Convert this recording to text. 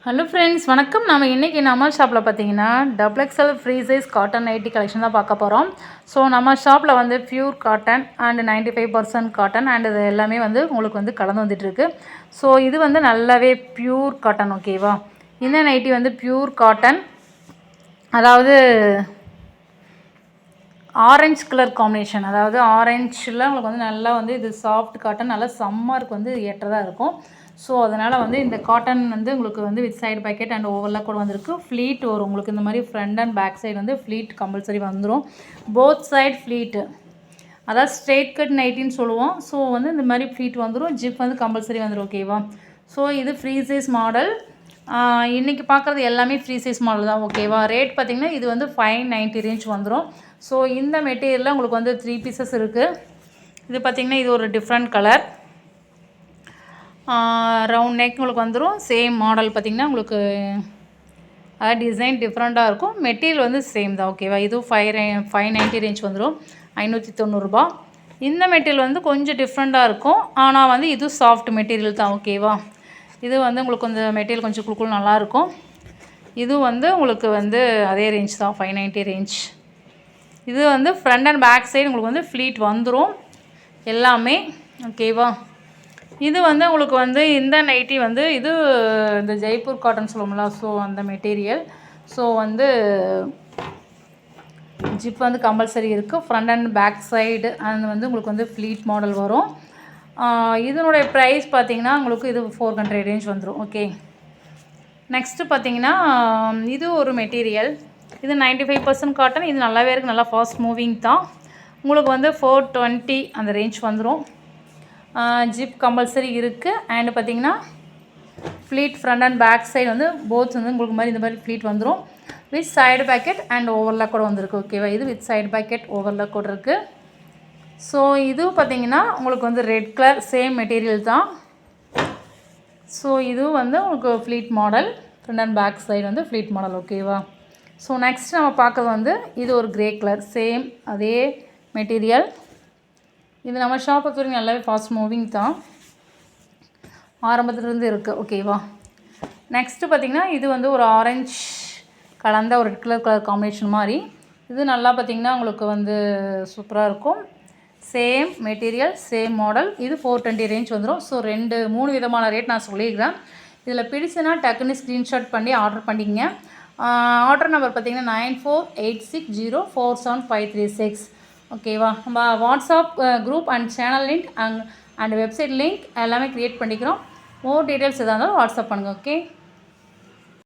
Hello friends, வணக்கம். நம்ம இன்றைக்கி நம்ம ஷாப்பில் பார்த்தீங்கன்னா double XL free size cotton nightie collection தான் பார்க்க போகிறோம். ஸோ நம்ம ஷாப்பில் வந்து pure cotton and 95% cotton and இது எல்லாமே வந்து உங்களுக்கு வந்து கலந்து வந்துட்டுருக்கு. ஸோ இது வந்து நல்லாவே பியூர் காட்டன், ஓகேவா? இந்த நைட்டி வந்து பியூர் காட்டன், அதாவது ஆரஞ்சு கலர் காம்பினேஷன், அதாவது ஆரஞ்சில் உங்களுக்கு வந்து நல்லா வந்து இது சாஃப்ட் காட்டன், நல்லா சம்மருக்கு வந்து ஏற்றதாக இருக்கும். ஸோ அதனால் வந்து இந்த காட்டன் வந்து உங்களுக்கு வந்து with side packet and overlock கூட வந்திருக்கு. ஃப்ளீட் வரும் உங்களுக்கு இந்த மாதிரி ஃப்ரண்ட் அண்ட் பேக் சைடு வந்து ஃப்ளீட் கம்பல்சரி வந்துடும். போத் சைடு ஃப்ளீட்டு, அதாவது ஸ்ட்ரெயிட் கட் நைட்டின்னு சொல்லுவோம். ஸோ வந்து இந்த மாதிரி ஃப்ளீட் வந்துடும். ஜிப் வந்து கம்பல்சரி வந்துடும், ஓகேவா? ஸோ இது ஃப்ரீ சைஸ் மாடல். இன்றைக்கி பார்க்குறது எல்லாமே ஃப்ரீ சைஸ் மாடல் தான், ஓகேவா? ரேட் பார்த்திங்கன்னா இது வந்து 590 ரேஞ்ச் வந்துடும். ஸோ இந்த மெட்டீரியலில் உங்களுக்கு வந்து 3 பீசஸ் இருக்குது. இது பார்த்திங்கன்னா இது ஒரு டிஃப்ரெண்ட் கலர், ரவுண்ட் நெக் உங்களுக்கு வந்துடும். சேம் மாடல் பார்த்திங்கன்னா உங்களுக்கு அதாவது டிசைன் டிஃப்ரெண்ட்டாக இருக்கும். மெட்டீரியல் வந்து சேம் தான், ஓகேவா? இதுவும் 590 ரேஞ்ச் வந்துடும், 590 ரூபா. இந்த மெட்டீரியல் வந்து கொஞ்சம் டிஃப்ரெண்ட்டாக இருக்கும், ஆனால் வந்து இது சாஃப்ட் மெட்டீரியல் தான், ஓகேவா? இது வந்து உங்களுக்கு கொஞ்சம் மெட்டீரியல் கொஞ்சம் குழுக்குள் நல்லாயிருக்கும். இது வந்து உங்களுக்கு வந்து அதே ரேஞ்ச் தான், 590 ரேஞ்ச். இது வந்து ஃப்ரண்ட் அண்ட் பேக் சைடு உங்களுக்கு வந்து ஃப்ளீட் வந்துடும் எல்லாமே, ஓகேவா? இது வந்து உங்களுக்கு வந்து இந்த நைட்டி வந்து இது இந்த ஜெய்ப்பூர் காட்டன் சொல்லுவோம்ல, ஸோ அந்த மெட்டீரியல். ஸோ வந்து ஜிப் வந்து கம்பல்சரி இருக்குது. ஃப்ரண்ட் அண்ட் பேக் சைடு அது வந்து உங்களுக்கு வந்து ஃப்ளீட் மாடல் வரும். இதனுடைய ப்ரைஸ் பார்த்திங்கன்னா உங்களுக்கு இது 400 ரேஞ்ச் வந்துடும், ஓகே. நெக்ஸ்ட்டு பார்த்திங்கன்னா இது ஒரு மெட்டீரியல், இது 95% காட்டன். இது நல்லாவே இருக்குது, நல்லா ஃபாஸ்ட் மூவிங் தான். உங்களுக்கு வந்து 420 அந்த ரேஞ்ச் வந்துடும். ஜிப் கம்பல்சரி இருக்குது. அண்டு பார்த்திங்கன்னா pleat front and back side வந்து போத்ஸ் வந்து உங்களுக்கு மாதிரி இந்த மாதிரி ஃப்ளீட் வந்துடும். With side pocket and overlock கூட வந்துருக்கு, ஓகேவா? இது வித் சைடு பேக்கெட் ஓவர்லாக் கூட இருக்குது. ஸோ இது பார்த்திங்கன்னா உங்களுக்கு வந்து ரெட் கலர், சேம் மெட்டீரியல் தான். ஸோ இதுவும் வந்து உங்களுக்கு pleat model, front and back side வந்து ஃப்ளீட் மாடல், ஓகேவா? ஸோ நெக்ஸ்ட் நம்ம பார்க்குறது வந்து இது ஒரு கிரே கலர், சேம் அதே மெட்டீரியல். இது நம்ம ஷாப் பொறுத்த வரைக்கும் நல்லாவே ஃபாஸ்ட் மூவிங் தான், ஆரம்பத்துலேருந்து இருக்குது, ஓகேவா? நெக்ஸ்ட்டு பார்த்திங்கன்னா இது வந்து ஒரு ஆரஞ்ச் கலந்த ஒரு ரெட் கலர் காம்பினேஷன் மாதிரி. இது நல்லா பார்த்திங்கன்னா உங்களுக்கு வந்து சூப்பராக இருக்கும். Same material, same model. இது 420 ரேஞ்ச் வந்துடும். ஸோ 3 விதமான ரேட் நான் சொல்லியிருக்கிறேன். இதில் பிடிச்சுன்னா டக்குன்னு ஸ்க்ரீன்ஷாட் பண்ணி ஆர்டர் பண்ணிக்கங்க. ஆர்டர் நம்பர் பார்த்திங்கன்னா 9486047536, ஓகேவா? நம்ம WhatsApp group and channel link and website link எல்லாமே க்ரியேட் பண்ணிக்கிறோம். மோர் டீட்டெயில்ஸ் எதாக இருந்தாலும் வாட்ஸ்அப் பண்ணுங்கள், ஓகே.